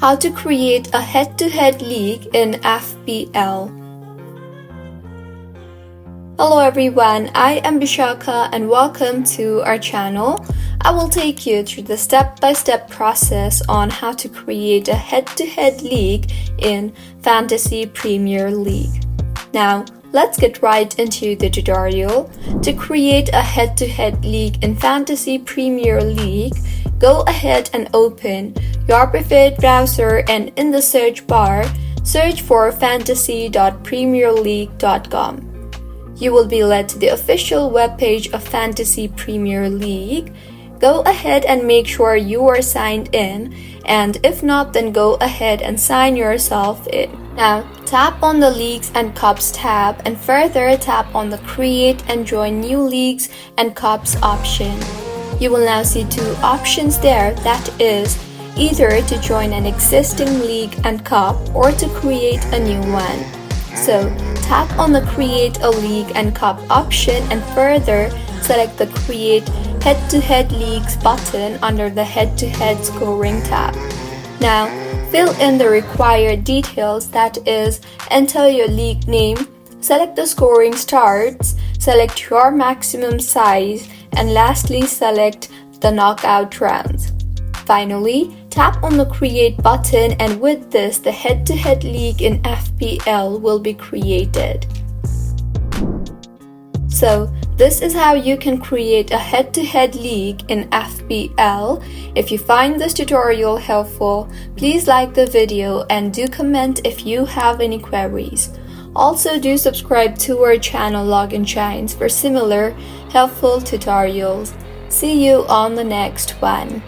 How to create a head-to-head league in FPL. Hello everyone, I am Bishaka and welcome to our channel. I will take you through the step-by-step process on how to create a head-to-head league in Fantasy Premier League. Now, let's get right into the tutorial. To create a head-to-head league in Fantasy Premier League, go ahead and open your preferred browser and in the search bar, search for fantasy.premierleague.com. You will be led to the official webpage of Fantasy Premier League. Go ahead and make sure you are signed in, and if not, then go ahead and sign yourself in. Now, tap on the Leagues and Cups tab and further tap on the Create and Join New Leagues and Cups option. You will now see two options there, that is, either to join an existing league and cup or to create a new one. So, tap on the Create a League and Cup option and further select the Create Head-to-Head Leagues button under the Head-to-Head Scoring tab. Now, fill in the required details, that is, enter your league name, select the scoring starts, select your maximum size, and lastly select the knockout rounds. Finally, tap on the Create button and with this, the head-to-head league in FPL will be created. So, this is how you can create a head-to-head league in FPL. If you find this tutorial helpful, please like the video and do comment if you have any queries. Also, do subscribe to our channel Login Shines for similar helpful tutorials. See you on the next one.